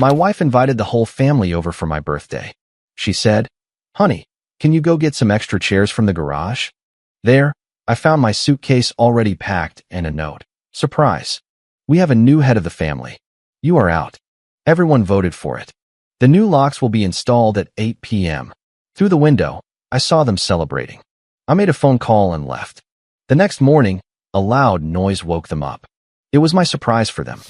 My wife invited the whole family over for my birthday. She said, "Honey, can you go get some extra chairs from the garage?" There, I found my suitcase already packed and a note. "Surprise. We have a new head of the family. You are out." Everyone voted for it. The new locks will be installed at 8 p.m. Through the window, I saw them celebrating. I made a phone call and left. The next morning, a loud noise woke them up. It was my surprise for them.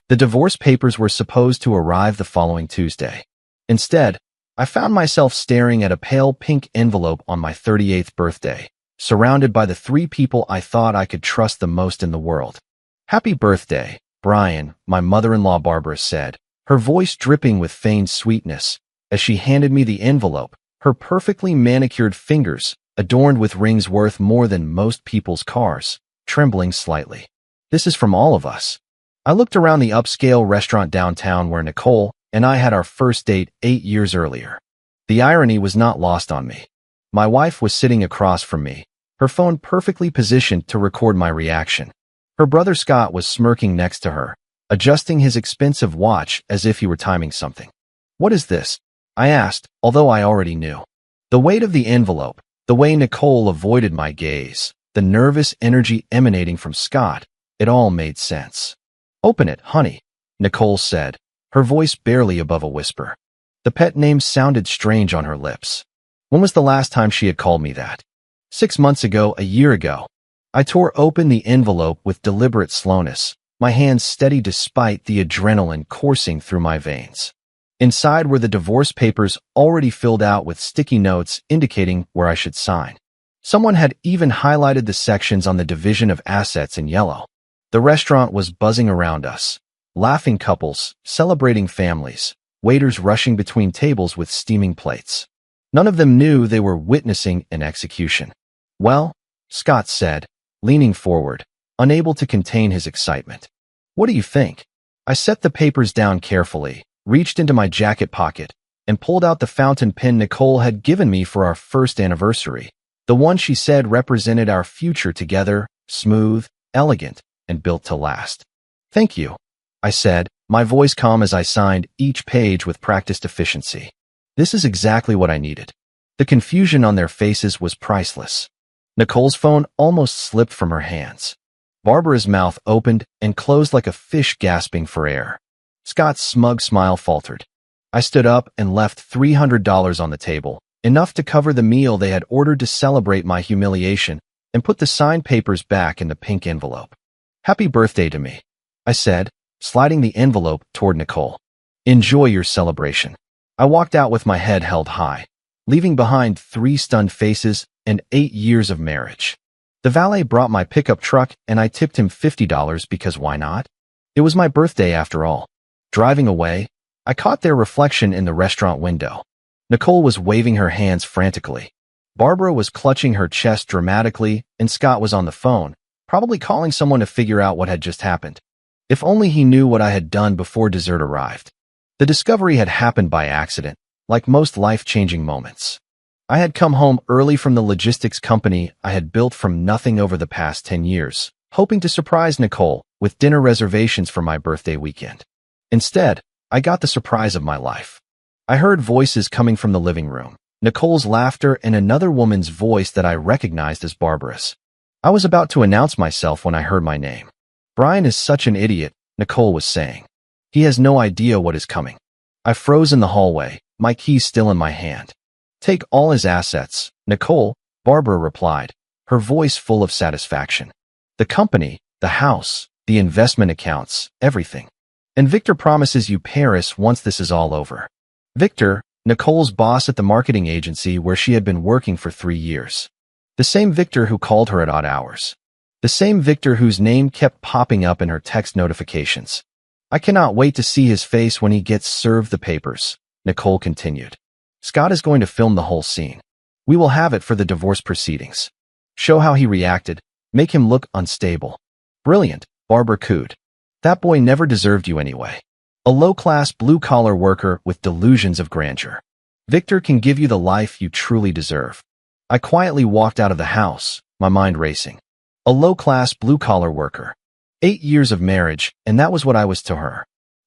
The divorce papers were supposed to arrive the following Tuesday. Instead, I found myself staring at a pale pink envelope on my 38th birthday, surrounded by the 3 people I thought I could trust the most in the world. "Happy birthday, Brian," my mother-in-law Barbara said, her voice dripping with feigned sweetness, as she handed me the envelope, her perfectly manicured fingers, adorned with rings worth more than most people's cars, trembling slightly. "This is from all of us." I looked around the upscale restaurant downtown where Nicole and I had our first date 8 years earlier. The irony was not lost on me. My wife was sitting across from me, her phone perfectly positioned to record my reaction. Her brother Scott was smirking next to her, adjusting his expensive watch as if he were timing something. "What is this?" I asked, although I already knew. The weight of the envelope, the way Nicole avoided my gaze, the nervous energy emanating from Scott, it all made sense. "Open it, honey," Nicole said, her voice barely above a whisper. The pet name sounded strange on her lips. When was the last time she had called me that? 6 months ago, a year ago. I tore open the envelope with deliberate slowness, my hands steady despite the adrenaline coursing through my veins. Inside were the divorce papers already filled out with sticky notes indicating where I should sign. Someone had even highlighted the sections on the division of assets in yellow. The restaurant was buzzing around us. Laughing couples, celebrating families, waiters rushing between tables with steaming plates. None of them knew they were witnessing an execution. "Well," Scott said, leaning forward, unable to contain his excitement. "What do you think?" I set the papers down carefully, reached into my jacket pocket, and pulled out the fountain pen Nicole had given me for our first anniversary. The one she said represented our future together, smooth, elegant, and built to last. "Thank you," I said, my voice calm as I signed each page with practiced efficiency. This is exactly what I needed. The confusion on their faces was priceless. Nicole's phone almost slipped from her hands. Barbara's mouth opened and closed like a fish gasping for air. Scott's smug smile faltered. I stood up and left $300 on the table, enough to cover the meal they had ordered to celebrate my humiliation, and put the signed papers back in the pink envelope. "Happy birthday to me," I said, sliding the envelope toward Nicole. "Enjoy your celebration." I walked out with my head held high, leaving behind 3 stunned faces and 8 years of marriage. The valet brought my pickup truck and I tipped him $50 because why not? It was my birthday after all. Driving away, I caught their reflection in the restaurant window. Nicole was waving her hands frantically. Barbara was clutching her chest dramatically, and Scott was on the phone, probably calling someone to figure out what had just happened. If only he knew what I had done before dessert arrived. The discovery had happened by accident, like most life-changing moments. I had come home early from the logistics company I had built from nothing over the past 10 years, hoping to surprise Nicole with dinner reservations for my birthday weekend. Instead, I got the surprise of my life. I heard voices coming from the living room, Nicole's laughter and another woman's voice that I recognized as Barbara's. I was about to announce myself when I heard my name. "Brian is such an idiot," Nicole was saying. "He has no idea what is coming." I froze in the hallway, my keys still in my hand. "Take all his assets, Nicole," Barbara replied, her voice full of satisfaction. "The company, the house, the investment accounts, everything. And Victor promises you Paris once this is all over." Victor, Nicole's boss at the marketing agency where she had been working for 3 years. The same Victor who called her at odd hours. The same Victor whose name kept popping up in her text notifications. "I cannot wait to see his face when he gets served the papers," Nicole continued. "Scott is going to film the whole scene. We will have it for the divorce proceedings. Show how he reacted, make him look unstable." "Brilliant," Barbara cooed. "That boy never deserved you anyway. A low-class blue-collar worker with delusions of grandeur. Victor can give you the life you truly deserve." I quietly walked out of the house, my mind racing. A low-class blue-collar worker. 8 years of marriage, and that was what I was to her.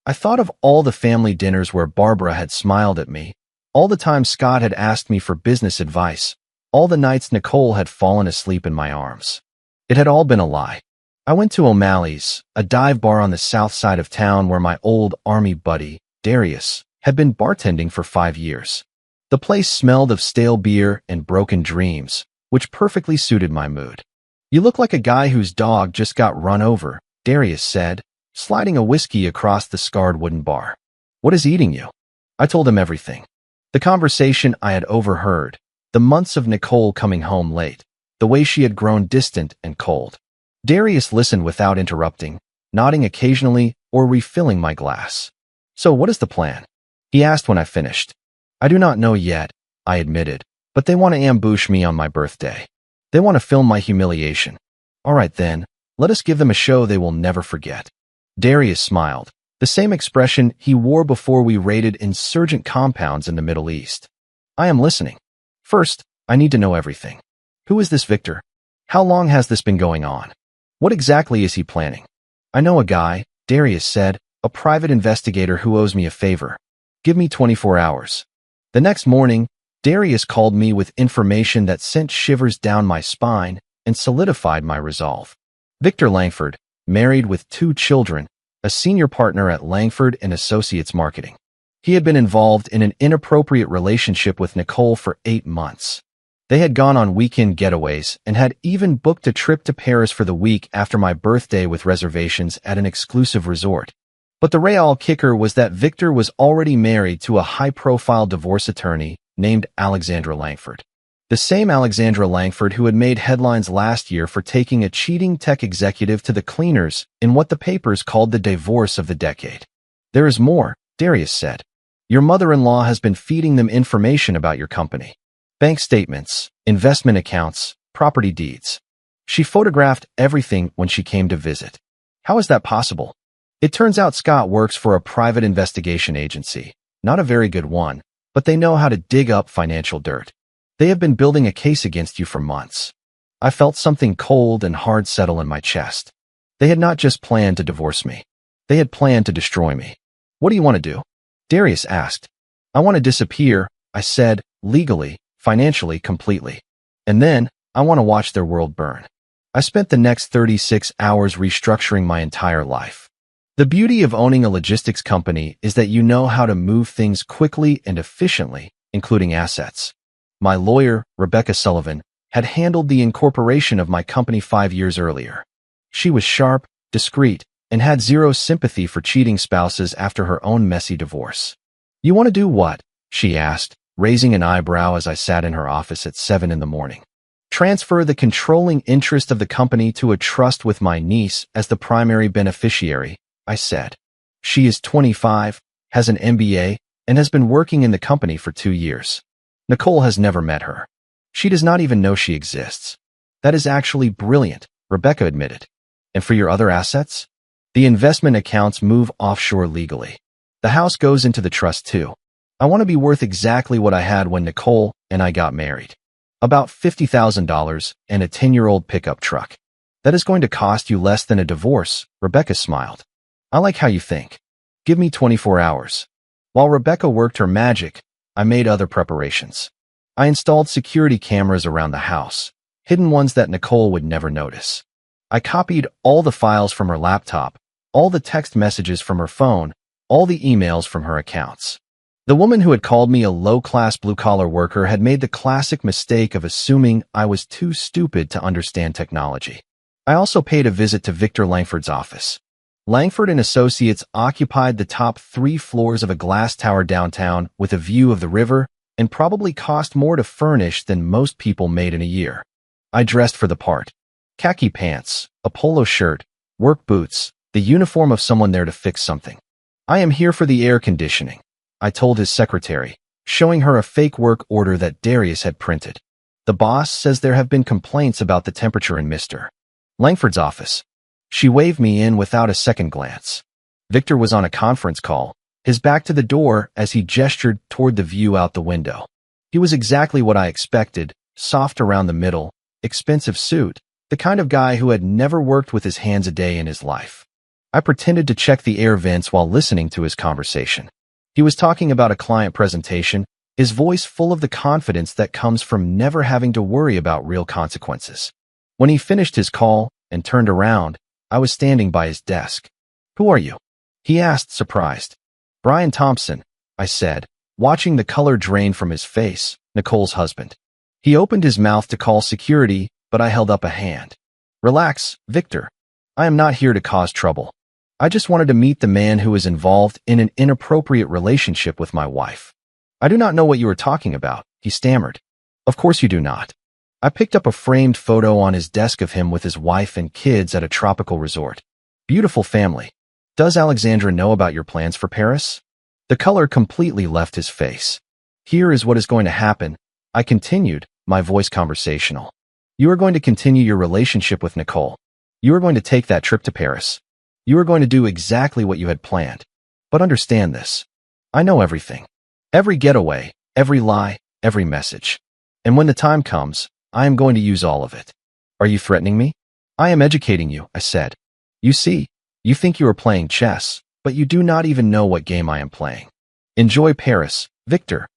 I thought of all the family dinners where Barbara had smiled at me, all the times Scott had asked me for business advice, all the nights Nicole had fallen asleep in my arms. It had all been a lie. I went to O'Malley's, a dive bar on the south side of town where my old army buddy, Darius, had been bartending for 5 years. The place smelled of stale beer and broken dreams, which perfectly suited my mood. "You look like a guy whose dog just got run over," Darius said, sliding a whiskey across the scarred wooden bar. "What is eating you?" I told him everything. The conversation I had overheard, the months of Nicole coming home late, the way she had grown distant and cold. Darius listened without interrupting, nodding occasionally or refilling my glass. "So what is the plan?" he asked when I finished. "I do not know yet," I admitted, "but they want to ambush me on my birthday. They want to film my humiliation. All right then, let us give them a show they will never forget." Darius smiled, the same expression he wore before we raided insurgent compounds in the Middle East. "I am listening. First, I need to know everything. Who is this Victor? How long has this been going on? What exactly is he planning?" "I know a guy," Darius said, "a private investigator who owes me a favor. Give me 24 hours. The next morning, Darius called me with information that sent shivers down my spine and solidified my resolve. Victor Langford, married with 2 children, a senior partner at Langford and Associates Marketing. He had been involved in an inappropriate relationship with Nicole for 8 months. They had gone on weekend getaways and had even booked a trip to Paris for the week after my birthday with reservations at an exclusive resort. But the real kicker was that Victor was already married to a high-profile divorce attorney named Alexandra Langford. The same Alexandra Langford who had made headlines last year for taking a cheating tech executive to the cleaners in what the papers called the divorce of the decade. "There is more," Darius said. "Your mother-in-law has been feeding them information about your company. Bank statements, investment accounts, property deeds. She photographed everything when she came to visit. How is that possible? It turns out Scott works for a private investigation agency, not a very good one, but they know how to dig up financial dirt. They have been building a case against you for months." I felt something cold and hard settle in my chest. They had not just planned to divorce me. They had planned to destroy me. "What do you want to do?" Darius asked. "I want to disappear," I said, "legally, financially, completely. And then, I want to watch their world burn." I spent the next 36 hours restructuring my entire life. The beauty of owning a logistics company is that you know how to move things quickly and efficiently, including assets. My lawyer, Rebecca Sullivan, had handled the incorporation of my company 5 years earlier. She was sharp, discreet, and had zero sympathy for cheating spouses after her own messy divorce. "You want to do what?" she asked, raising an eyebrow as I sat in her office at 7 in the morning. "Transfer the controlling interest of the company to a trust with my niece as the primary beneficiary," I said. "She is 25, has an MBA, and has been working in the company for 2 years. Nicole has never met her. She does not even know she exists." "That is actually brilliant," Rebecca admitted. "And for your other assets?" "The investment accounts move offshore legally. The house goes into the trust too. I want to be worth exactly what I had when Nicole and I got married. About $50,000 and a 10-year-old pickup truck. That is going to cost you less than a divorce," Rebecca smiled. "I like how you think. Give me 24 hours. While Rebecca worked her magic, I made other preparations. I installed security cameras around the house, hidden ones that Nicole would never notice. I copied all the files from her laptop, all the text messages from her phone, all the emails from her accounts. The woman who had called me a low-class blue-collar worker had made the classic mistake of assuming I was too stupid to understand technology. I also paid a visit to Victor Langford's office. Langford and Associates occupied the top 3 floors of a glass tower downtown with a view of the river and probably cost more to furnish than most people made in a year. I dressed for the part. Khaki pants, a polo shirt, work boots, the uniform of someone there to fix something. "I am here for the air conditioning," I told his secretary, showing her a fake work order that Darius had printed. "The boss says there have been complaints about the temperature in Mr. Langford's office." She waved me in without a second glance. Victor was on a conference call, his back to the door as he gestured toward the view out the window. He was exactly what I expected, soft around the middle, expensive suit, the kind of guy who had never worked with his hands a day in his life. I pretended to check the air vents while listening to his conversation. He was talking about a client presentation, his voice full of the confidence that comes from never having to worry about real consequences. When he finished his call and turned around, I was standing by his desk. "Who are you?" he asked, surprised. "Brian Thompson," I said, watching the color drain from his face, Nicole's husband. He opened his mouth to call security, but I held up a hand. "Relax, Victor. I am not here to cause trouble. I just wanted to meet the man who is involved in an inappropriate relationship with my wife." "I do not know what you are talking about," he stammered. "Of course you do not." I picked up a framed photo on his desk of him with his wife and kids at a tropical resort. "Beautiful family. Does Alexandra know about your plans for Paris?" The color completely left his face. "Here is what is going to happen," I continued, my voice conversational. "You are going to continue your relationship with Nicole. You are going to take that trip to Paris. You are going to do exactly what you had planned. But understand this. I know everything. Every getaway, every lie, every message. And when the time comes, I am going to use all of it." "Are you threatening me?" "I am educating you," I said. "You see, you think you are playing chess, but you do not even know what game I am playing. Enjoy Paris, Victor.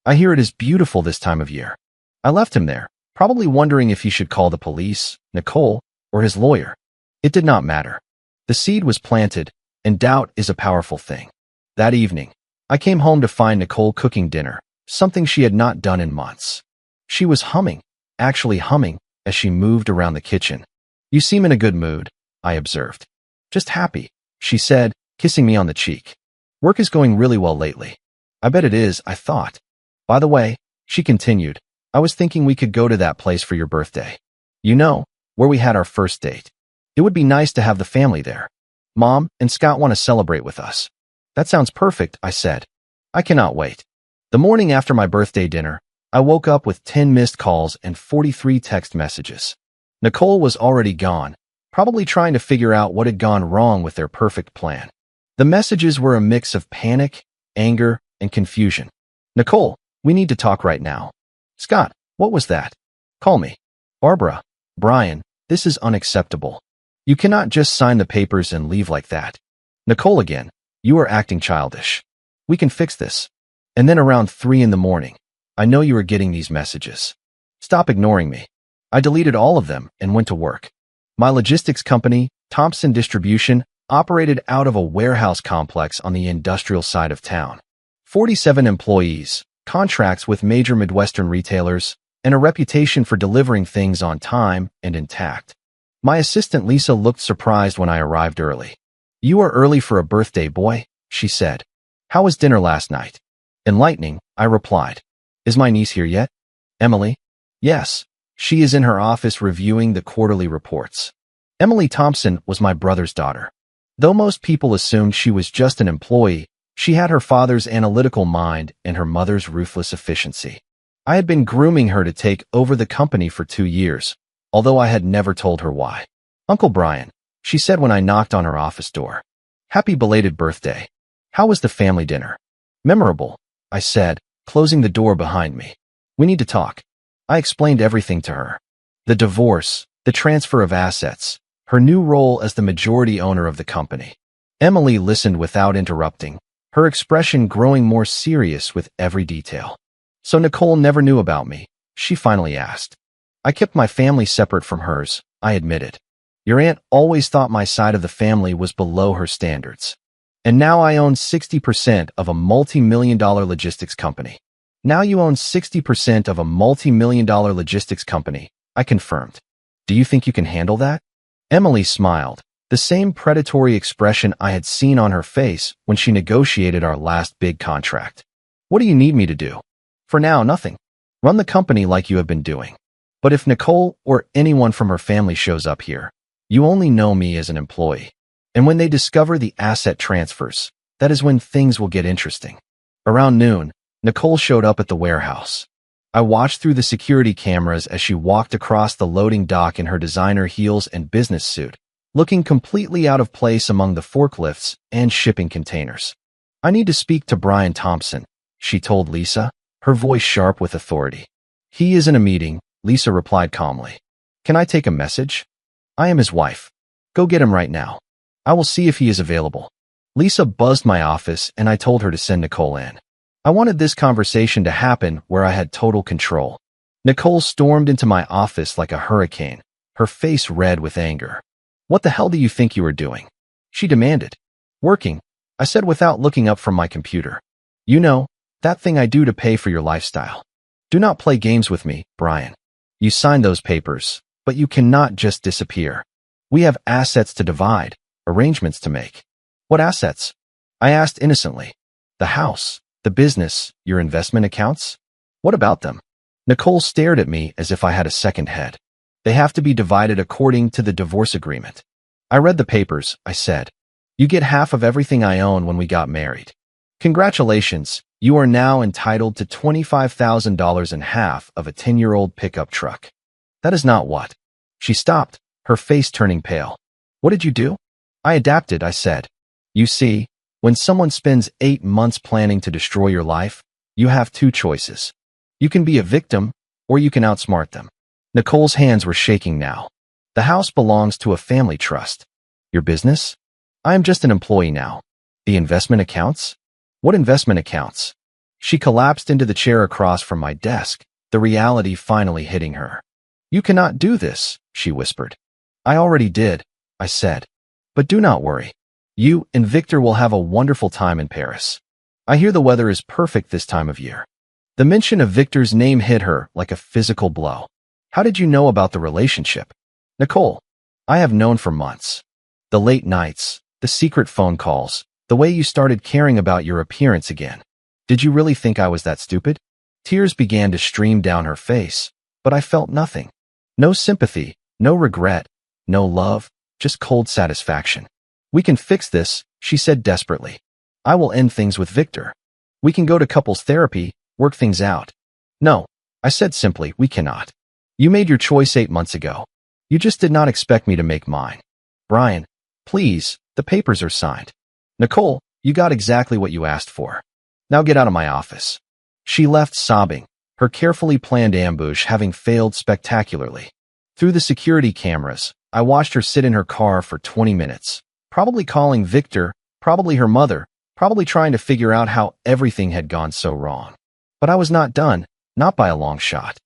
I hear it is beautiful this time of year." I left him there, probably wondering if he should call the police, Nicole, or his lawyer. It did not matter. The seed was planted, and doubt is a powerful thing. That evening, I came home to find Nicole cooking dinner, something she had not done in months. She was humming, actually humming, as she moved around the kitchen. "You seem in a good mood," I observed. "Just happy," she said, kissing me on the cheek. "Work is going really well lately." "I bet it is," I thought. "By the way," she continued, "I was thinking we could go to that place for your birthday. You know, where we had our first date. It would be nice to have the family there. Mom and Scott want to celebrate with us." "That sounds perfect," I said. "I cannot wait." The morning after my birthday dinner, I woke up with 10 missed calls and 43 text messages. Nicole was already gone, probably trying to figure out what had gone wrong with their perfect plan. The messages were a mix of panic, anger, and confusion. "Nicole, we need to talk right now." "Scott, what was that?" "Call me." "Barbara, Brian, this is unacceptable. You cannot just sign the papers and leave like that." "Nicole again, you are acting childish. We can fix this." And then around 3 in the morning, "I know you are getting these messages. Stop ignoring me." I deleted all of them and went to work. My logistics company, Thompson Distribution, operated out of a warehouse complex on the industrial side of town. 47 employees, contracts with major Midwestern retailers, and a reputation for delivering things on time and intact. My assistant Lisa looked surprised when I arrived early. "You are early for a birthday, boy," she said. "How was dinner last night?" "Enlightening," I replied. "Is my niece here yet?" "Emily?" "Yes. She is in her office reviewing the quarterly reports." Emily Thompson was my brother's daughter. Though most people assumed she was just an employee, she had her father's analytical mind and her mother's ruthless efficiency. I had been grooming her to take over the company for 2 years, although I had never told her why. "Uncle Brian," she said when I knocked on her office door. "Happy belated birthday. How was the family dinner?" "Memorable," I said, closing the door behind me. "We need to talk." I explained everything to her. The divorce, the transfer of assets, her new role as the majority owner of the company. Emily listened without interrupting, her expression growing more serious with every detail. "So Nicole never knew about me?" she finally asked. "I kept my family separate from hers," I admitted. "Your aunt always thought my side of the family was below her standards. And now I own 60% of a multi-million-dollar logistics company." "Now you own 60% of a multi-million-dollar logistics company," I confirmed. "Do you think you can handle that?" Emily smiled, the same predatory expression I had seen on her face when she negotiated our last big contract. "What do you need me to do?" "For now, nothing. Run the company like you have been doing. But if Nicole or anyone from her family shows up here, you only know me as an employee. And when they discover the asset transfers, that is when things will get interesting." Around noon, Nicole showed up at the warehouse. I watched through the security cameras as she walked across the loading dock in her designer heels and business suit, looking completely out of place among the forklifts and shipping containers. "I need to speak to Brian Thompson," she told Lisa, her voice sharp with authority. "He is in a meeting," Lisa replied calmly. "Can I take a message?" "I am his wife. Go get him right now." I will see if he is available. Lisa buzzed my office and I told her to send Nicole in. I wanted this conversation to happen where I had total control. Nicole stormed into my office like a hurricane, her face red with anger. "What the hell do you think you are doing?" she demanded. "Working," I said without looking up from my computer. "You know, that thing I do to pay for your lifestyle. Do not play games with me, Brian. You signed those papers, but you cannot just disappear. We have assets to divide, arrangements to make." "What assets?" I asked innocently. "The house, the business, your investment accounts? What about them?" Nicole stared at me as if I had a second head. "They have to be divided according to the divorce agreement." I read the papers, I said. "You get half of everything I own when we got married. Congratulations, you are now entitled to $25,000 and half of a 10-year-old pickup truck." "That is not what." She stopped, her face turning pale. "What did you do?" "I adapted," I said. "You see, when someone spends 8 months planning to destroy your life, you have two choices. You can be a victim, or you can outsmart them." Nicole's hands were shaking now. "The house belongs to a family trust." "Your business?" "I am just an employee now." "The investment accounts?" "What investment accounts?" She collapsed into the chair across from my desk, the reality finally hitting her. "You cannot do this," she whispered. "I already did," I said. "But do not worry. You and Victor will have a wonderful time in Paris. I hear the weather is perfect this time of year." The mention of Victor's name hit her like a physical blow. "How did you know about the relationship?" "Nicole, I have known for months. The late nights, the secret phone calls, the way you started caring about your appearance again. Did you really think I was that stupid?" Tears began to stream down her face, but I felt nothing. No sympathy, no regret, no love, just cold satisfaction. "We can fix this," she said desperately. "I will end things with Victor. We can go to couples therapy, work things out." "No," I said simply, "we cannot. You made your choice 8 months ago. You just did not expect me to make mine." "Brian, please, the papers are signed." "Nicole, you got exactly what you asked for. Now get out of my office." She left sobbing, her carefully planned ambush having failed spectacularly. Through the security cameras, I watched her sit in her car for 20 minutes, probably calling Victor, probably her mother, probably trying to figure out how everything had gone so wrong. But I was not done, not by a long shot.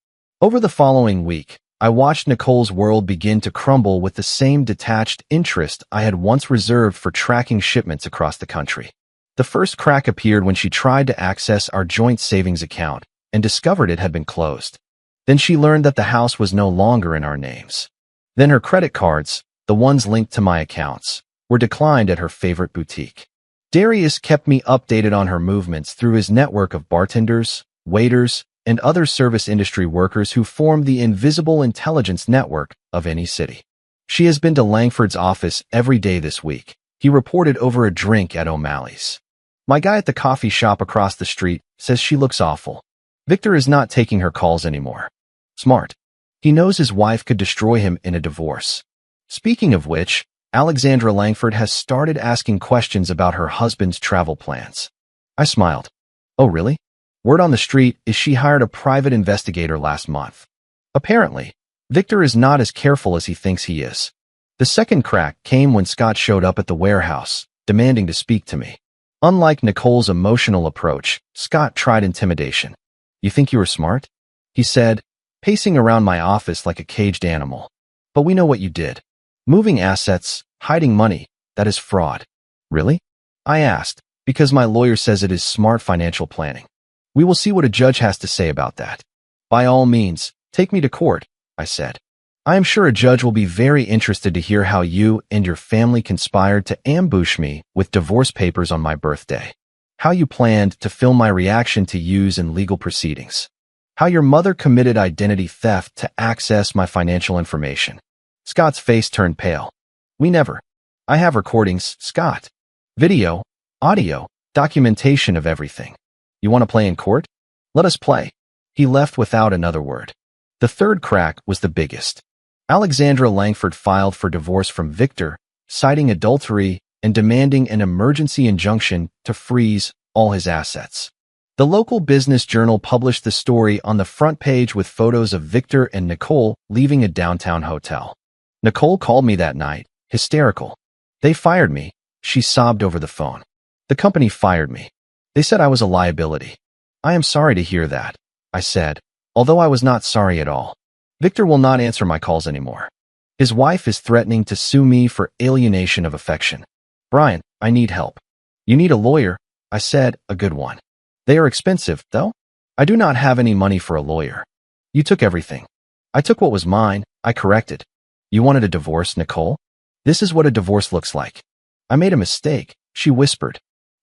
Over the following week, I watched Nicole's world begin to crumble with the same detached interest I had once reserved for tracking shipments across the country. The first crack appeared when she tried to access our joint savings account and discovered it had been closed. Then she learned that the house was no longer in our names. Then her credit cards, the ones linked to my accounts, were declined at her favorite boutique. Darius kept me updated on her movements through his network of bartenders, waiters, and other service industry workers who formed the invisible intelligence network of any city. "She has been to Langford's office every day this week," he reported over a drink at O'Malley's. "My guy at the coffee shop across the street says she looks awful. Victor is not taking her calls anymore. Smart. He knows his wife could destroy him in a divorce. Speaking of which, Alexandra Langford has started asking questions about her husband's travel plans." I smiled. "Oh, really? Word on the street is she hired a private investigator last month. Apparently, Victor is not as careful as he thinks he is." The second crack came when Scott showed up at the warehouse, demanding to speak to me. Unlike Nicole's emotional approach, Scott tried intimidation. "You think you are smart?" he said, pacing around my office like a caged animal. "But we know what you did. Moving assets, hiding money, that is fraud." "Really?" I asked, because my lawyer says it is smart financial planning. "We will see what a judge has to say about that." "By all means, take me to court," I said. "I am sure a judge will be very interested to hear how you and your family conspired to ambush me with divorce papers on my birthday. How you planned to film my reaction to yous in legal proceedings. How your mother committed identity theft to access my financial information." Scott's face turned pale. "We never. I have recordings, Scott. Video, audio, documentation of everything. You want to play in court? Let us play." He left without another word. The third crack was the biggest. Alexandra Langford filed for divorce from Victor, citing adultery and demanding an emergency injunction to freeze all his assets. The local business journal published the story on the front page with photos of Victor and Nicole leaving a downtown hotel. Nicole called me that night, hysterical. They fired me, she sobbed over the phone. The company fired me. They said I was a liability. I am sorry to hear that, I said, although I was not sorry at all. Victor will not answer my calls anymore. His wife is threatening to sue me for alienation of affection. Brian, I need help. You need a lawyer, I said, a good one. They are expensive, though. I do not have any money for a lawyer. You took everything. I took what was mine, I corrected. You wanted a divorce, Nicole? This is what a divorce looks like. I made a mistake, she whispered.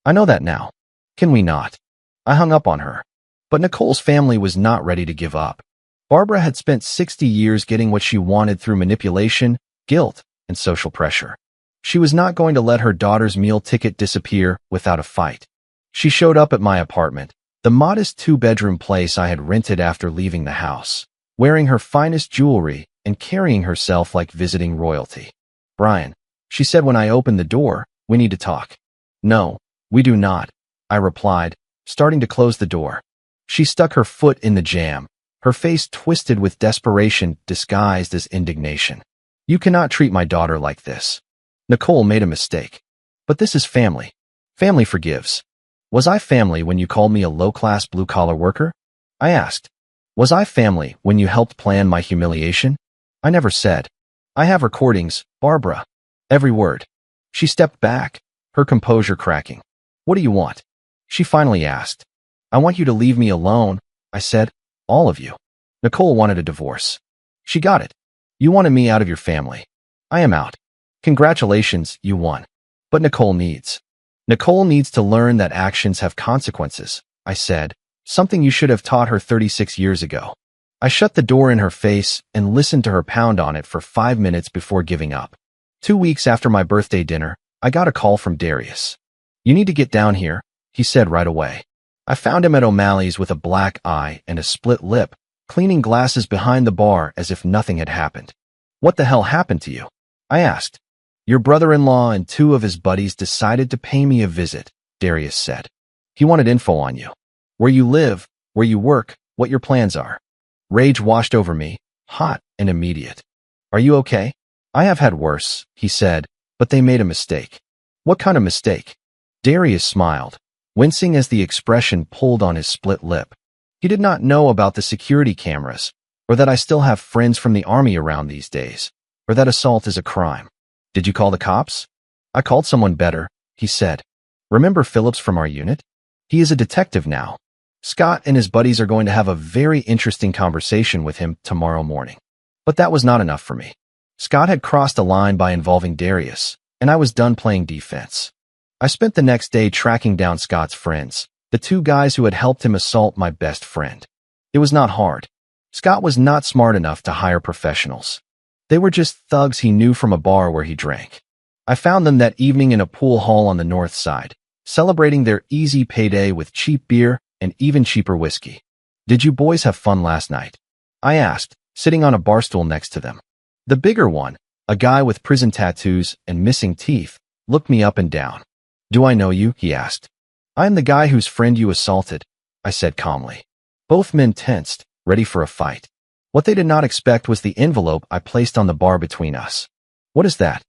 I know that now. Can we not? I hung up on her. But Nicole's family was not ready to give up. Barbara had spent 60 years getting what she wanted through manipulation, guilt, and social pressure. She was not going to let her daughter's meal ticket disappear without a fight. She showed up at my apartment, the modest two-bedroom place I had rented after leaving the house, wearing her finest jewelry and carrying herself like visiting royalty. Brian, she said when I opened the door, we need to talk. No, we do not, I replied, starting to close the door. She stuck her foot in the jamb, her face twisted with desperation disguised as indignation. You cannot treat my daughter like this. Nicole made a mistake. But this is family. Family forgives. Was I family when you called me a low-class blue-collar worker? I asked. Was I family when you helped plan my humiliation? I never said. I have recordings, Barbara. Every word. She stepped back, her composure cracking. What do you want? She finally asked. I want you to leave me alone, I said. All of you. Nicole wanted a divorce. She got it. You wanted me out of your family. I am out. Congratulations, you won. But Nicole needs to learn that actions have consequences, I said, something you should have taught her 36 years ago. I shut the door in her face and listened to her pound on it for 5 minutes before giving up. 2 weeks after my birthday dinner, I got a call from Darius. You need to get down here, he said right away. I found him at O'Malley's with a black eye and a split lip, cleaning glasses behind the bar as if nothing had happened. What the hell happened to you? I asked. Your brother-in-law and 2 of his buddies decided to pay me a visit, Darius said. He wanted info on you. Where you live, where you work, what your plans are. Rage washed over me, hot and immediate. Are you okay? I have had worse, he said, but they made a mistake. What kind of mistake? Darius smiled, wincing as the expression pulled on his split lip. He did not know about the security cameras, or that I still have friends from the army around these days, or that assault is a crime. Did you call the cops? I called someone better, he said. Remember Phillips from our unit? He is a detective now. Scott and his buddies are going to have a very interesting conversation with him tomorrow morning. But that was not enough for me. Scott had crossed a line by involving Darius, and I was done playing defense. I spent the next day tracking down Scott's friends, the 2 guys who had helped him assault my best friend. It was not hard. Scott was not smart enough to hire professionals. They were just thugs he knew from a bar where he drank. I found them that evening in a pool hall on the north side, celebrating their easy payday with cheap beer and even cheaper whiskey. Did you boys have fun last night? I asked, sitting on a bar stool next to them. The bigger one, a guy with prison tattoos and missing teeth, looked me up and down. Do I know you? He asked. I am the guy whose friend you assaulted, I said calmly. Both men tensed, ready for a fight. What they did not expect was the envelope I placed on the bar between us. What is that?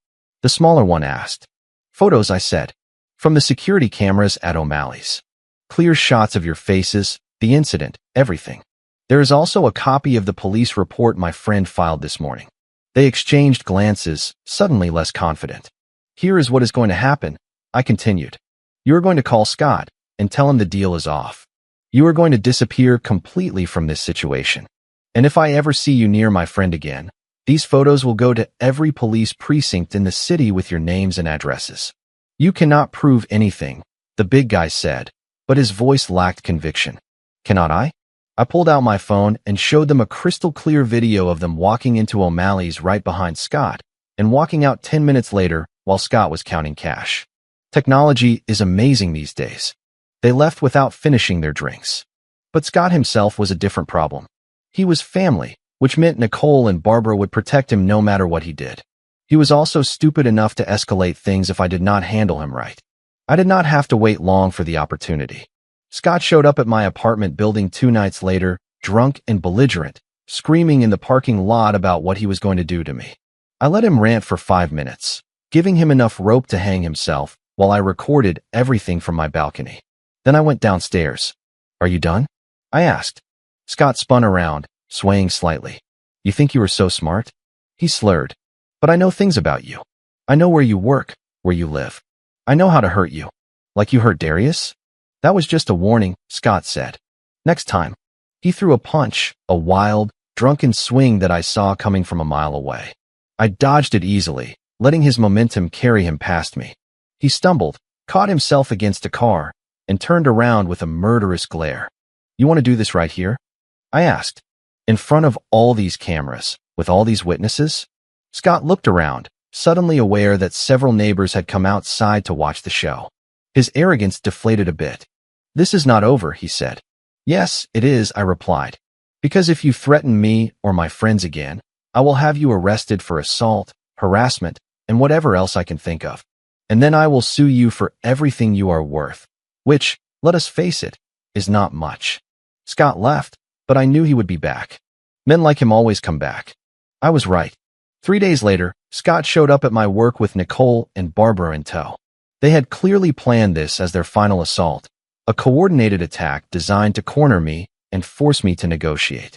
The smaller one asked. Photos, I said. From the security cameras at O'Malley's. Clear shots of your faces, the incident, everything. There is also a copy of the police report my friend filed this morning. They exchanged glances, suddenly less confident. Here is what is going to happen, I continued. You are going to call Scott and tell him the deal is off. You are going to disappear completely from this situation. And if I ever see you near my friend again, these photos will go to every police precinct in the city with your names and addresses. You cannot prove anything, the big guy said, but his voice lacked conviction. Cannot I? I pulled out my phone and showed them a crystal-clear video of them walking into O'Malley's right behind Scott and walking out 10 minutes later while Scott was counting cash. Technology is amazing these days. They left without finishing their drinks. But Scott himself was a different problem. He was family, which meant Nicole and Barbara would protect him no matter what he did. He was also stupid enough to escalate things if I did not handle him right. I did not have to wait long for the opportunity. Scott showed up at my apartment building 2 nights later, drunk and belligerent, screaming in the parking lot about what he was going to do to me. I let him rant for 5 minutes. giving him enough rope to hang himself while I recorded everything from my balcony. Then I went downstairs. Are you done? I asked. Scott spun around, swaying slightly. You think you were so smart? He slurred. But I know things about you. I know where you work, where you live. I know how to hurt you. Like you hurt Darius? That was just a warning, Scott said. Next time. He threw a punch, a wild, drunken swing that I saw coming from a mile away. I dodged it easily, letting his momentum carry him past me. He stumbled, caught himself against a car, and turned around with a murderous glare. You want to do this right here? I asked. In front of all these cameras, with all these witnesses? Scott looked around, suddenly aware that several neighbors had come outside to watch the show. His arrogance deflated a bit. This is not over, he said. Yes, it is, I replied. Because if you threaten me or my friends again, I will have you arrested for assault, harassment, and whatever else I can think of. And then I will sue you for everything you are worth, which, let us face it, is not much. Scott left, but I knew he would be back. Men like him always come back. I was right. 3 days later, Scott showed up at my work with Nicole and Barbara in tow. They had clearly planned this as their final assault, a coordinated attack designed to corner me and force me to negotiate.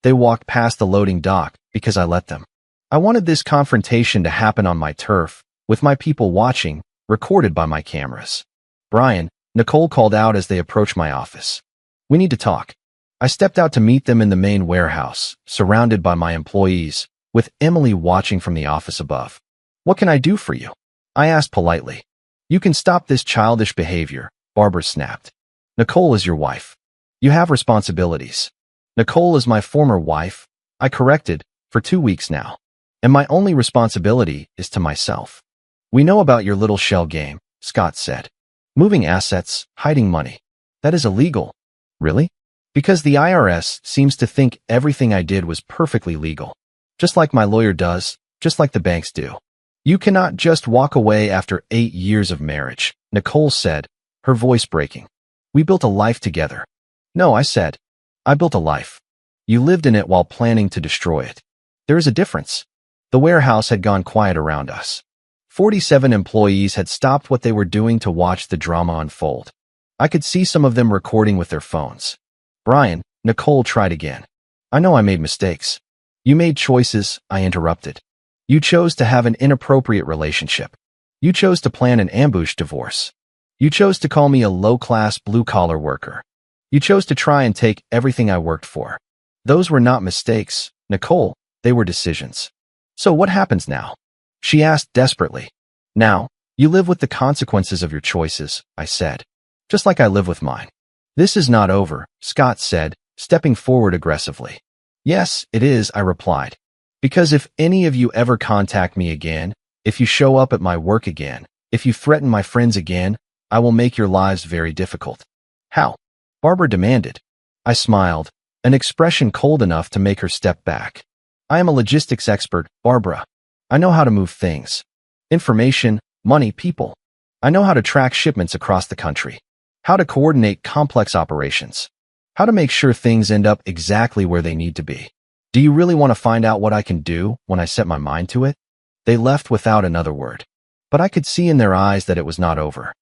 They walked past the loading dock because I let them. I wanted this confrontation to happen on my turf, with my people watching, recorded by my cameras. Brian, Nicole called out as they approached my office. We need to talk. I stepped out to meet them in the main warehouse, surrounded by my employees, with Emily watching from the office above. What can I do for you? I asked politely. You can stop this childish behavior, Barbara snapped. Nicole is your wife. You have responsibilities. Nicole is my former wife, I corrected, for 2 weeks now. And my only responsibility is to myself. We know about your little shell game, Scott said. Moving assets, hiding money. That is illegal. Really? Because the IRS seems to think everything I did was perfectly legal. Just like my lawyer does, just like the banks do. You cannot just walk away after 8 years of marriage, Nicole said, her voice breaking. We built a life together. No, I said. I built a life. You lived in it while planning to destroy it. There is a difference. The warehouse had gone quiet around us. 47 employees had stopped what they were doing to watch the drama unfold. I could see some of them recording with their phones. Brian, Nicole tried again. I know I made mistakes. You made choices, I interrupted. You chose to have an inappropriate relationship. You chose to plan an ambush divorce. You chose to call me a low-class blue-collar worker. You chose to try and take everything I worked for. Those were not mistakes, Nicole, they were decisions. So what happens now? She asked desperately. Now, you live with the consequences of your choices, I said. Just like I live with mine. This is not over, Scott said, stepping forward aggressively. Yes, it is, I replied. Because if any of you ever contact me again, if you show up at my work again, if you threaten my friends again, I will make your lives very difficult. How? Barbara demanded. I smiled, an expression cold enough to make her step back. I am a logistics expert, Barbara. I know how to move things. Information, money, people. I know how to track shipments across the country. How to coordinate complex operations. How to make sure things end up exactly where they need to be. Do you really want to find out what I can do when I set my mind to it? They left without another word. But I could see in their eyes that it was not over.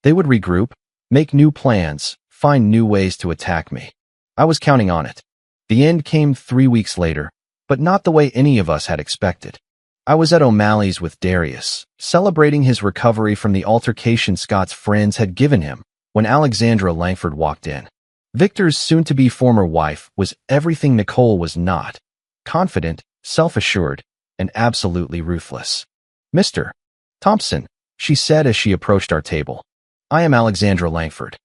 They would regroup, make new plans, find new ways to attack me. I was counting on it. The end came 3 weeks later, but not the way any of us had expected. I was at O'Malley's with Darius, celebrating his recovery from the altercation Scott's friends had given him, when Alexandra Langford walked in. Victor's soon-to-be former wife was everything Nicole was not. Confident, self-assured, and absolutely ruthless. Mr. Thompson, she said as she approached our table. I am Alexandra Langford.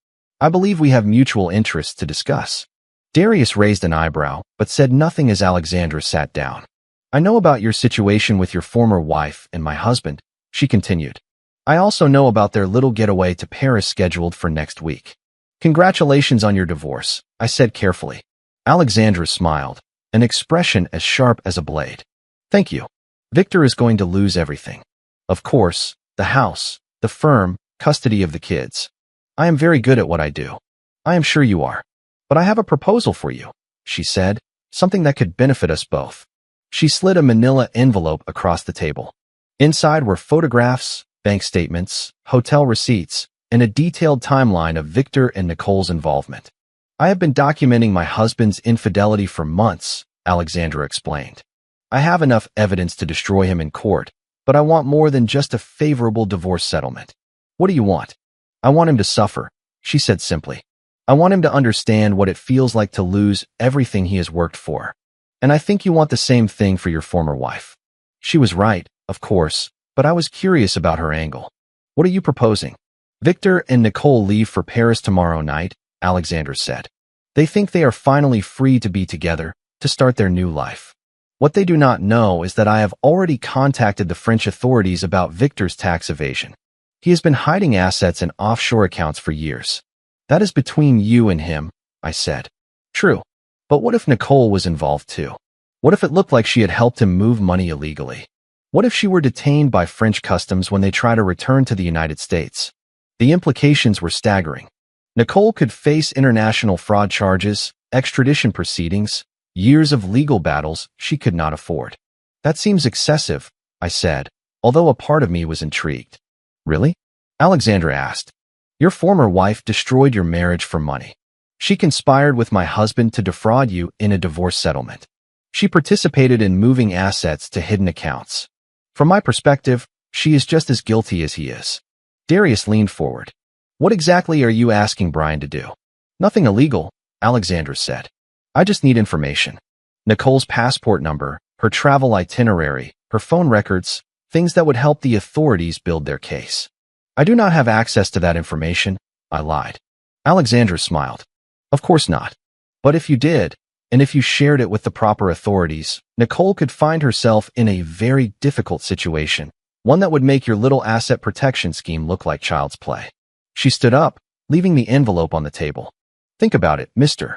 I believe we have mutual interests to discuss. Darius raised an eyebrow, but said nothing as Alexandra sat down. I know about your situation with your former wife and my husband, she continued. I also know about their little getaway to Paris scheduled for next week. Congratulations on your divorce, I said carefully. Alexandra smiled, an expression as sharp as a blade. Thank you. Victor is going to lose everything. Of course, the house, the firm, custody of the kids. I am very good at what I do. I am sure you are. But I have a proposal for you, she said, something that could benefit us both. She slid a manila envelope across the table. Inside were photographs, bank statements, hotel receipts, and a detailed timeline of Victor and Nicole's involvement. I have been documenting my husband's infidelity for months, Alexandra explained. I have enough evidence to destroy him in court, but I want more than just a favorable divorce settlement. What do you want? I want him to suffer, she said simply. I want him to understand what it feels like to lose everything he has worked for. And I think you want the same thing for your former wife. She was right, of course, but I was curious about her angle. What are you proposing? Victor and Nicole leave for Paris tomorrow night, Alexandra said. They think they are finally free to be together, to start their new life. What they do not know is that I have already contacted the French authorities about Victor's tax evasion. He has been hiding assets in offshore accounts for years. That is between you and him, I said. True. But what if Nicole was involved too? What if it looked like she had helped him move money illegally? What if she were detained by French customs when they try to return to the United States? The implications were staggering. Nicole could face international fraud charges, extradition proceedings, years of legal battles she could not afford. That seems excessive, I said, although a part of me was intrigued. Really? Alexandra asked. Your former wife destroyed your marriage for money. She conspired with my husband to defraud you in a divorce settlement. She participated in moving assets to hidden accounts. From my perspective, she is just as guilty as he is. Darius leaned forward. What exactly are you asking Brian to do? Nothing illegal, Alexandra said. I just need information. Nicole's passport number, her travel itinerary, her phone records, things that would help the authorities build their case. I do not have access to that information, I lied. Alexandra smiled. Of course not. But if you did, and if you shared it with the proper authorities, Nicole could find herself in a very difficult situation, one that would make your little asset protection scheme look like child's play. She stood up, leaving the envelope on the table. Think about it, Mr.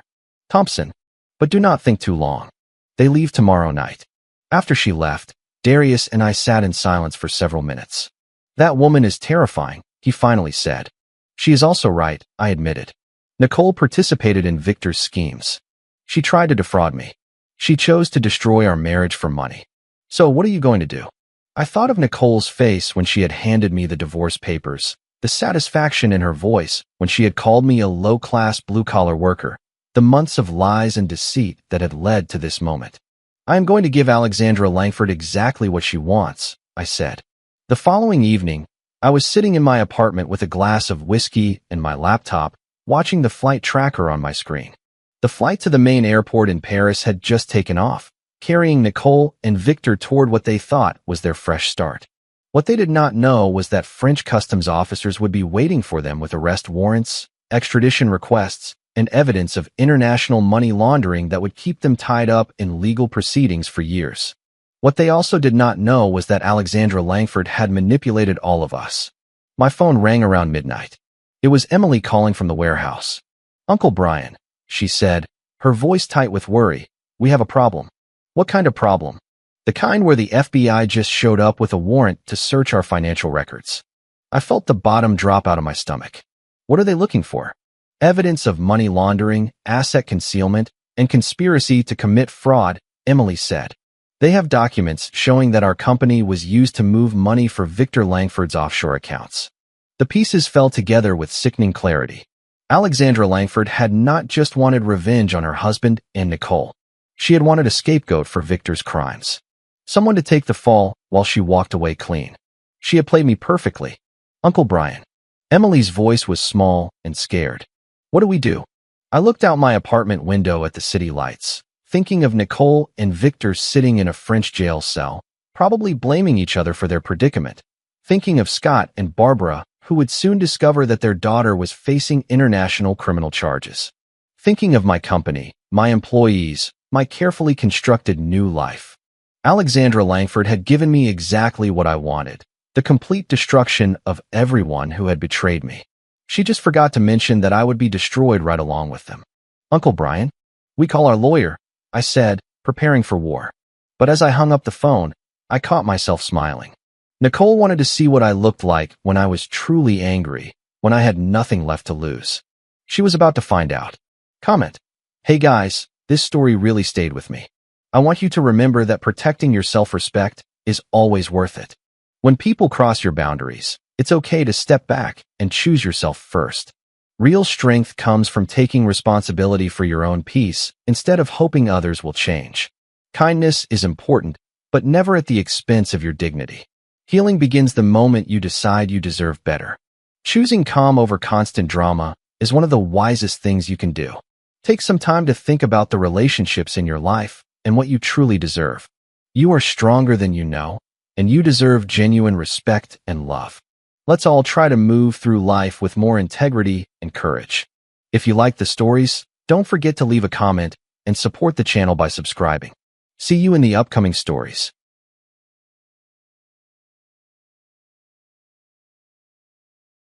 Thompson. But do not think too long. They leave tomorrow night. After she left, Darius and I sat in silence for several minutes. That woman is terrifying, he finally said. She is also right, I admitted. Nicole participated in Victor's schemes. She tried to defraud me. She chose to destroy our marriage for money. So what are you going to do? I thought of Nicole's face when she had handed me the divorce papers, the satisfaction in her voice when she had called me a low-class blue-collar worker, the months of lies and deceit that had led to this moment. I am going to give Alexandra Langford exactly what she wants, I said. The following evening, I was sitting in my apartment with a glass of whiskey and my laptop, watching the flight tracker on my screen. The flight to the main airport in Paris had just taken off, carrying Nicole and Victor toward what they thought was their fresh start. What they did not know was that French customs officers would be waiting for them with arrest warrants, extradition requests, and evidence of international money laundering that would keep them tied up in legal proceedings for years. What they also did not know was that Alexandra Langford had manipulated all of us. My phone rang around midnight. It was Emily calling from the warehouse. Uncle Brian, she said, her voice tight with worry, we have a problem. What kind of problem? The kind where the FBI just showed up with a warrant to search our financial records. I felt the bottom drop out of my stomach. What are they looking for? Evidence of money laundering, asset concealment, and conspiracy to commit fraud, Emily said. They have documents showing that our company was used to move money for Victor Langford's offshore accounts. The pieces fell together with sickening clarity. Alexandra Langford had not just wanted revenge on her husband and Nicole. She had wanted a scapegoat for Victor's crimes. Someone to take the fall while she walked away clean. She had played me perfectly. Uncle Brian. Emily's voice was small and scared. What do we do? I looked out my apartment window at the city lights, thinking of Nicole and Victor sitting in a French jail cell, probably blaming each other for their predicament. Thinking of Scott and Barbara, who would soon discover that their daughter was facing international criminal charges. Thinking of my company, my employees, my carefully constructed new life. Alexandra Langford had given me exactly what I wanted, the complete destruction of everyone who had betrayed me. She just forgot to mention that I would be destroyed right along with them. Uncle Brian? We call our lawyer, I said, preparing for war. But as I hung up the phone, I caught myself smiling. Nicole wanted to see what I looked like when I was truly angry, when I had nothing left to lose. She was about to find out. Comment. Hey guys, this story really stayed with me. I want you to remember that protecting your self-respect is always worth it. When people cross your boundaries, it's okay to step back and choose yourself first. Real strength comes from taking responsibility for your own peace instead of hoping others will change. Kindness is important, but never at the expense of your dignity. Healing begins the moment you decide you deserve better. Choosing calm over constant drama is one of the wisest things you can do. Take some time to think about the relationships in your life and what you truly deserve. You are stronger than you know, and you deserve genuine respect and love. Let's all try to move through life with more integrity and courage. If you like the stories, don't forget to leave a comment and support the channel by subscribing. See you in the upcoming stories.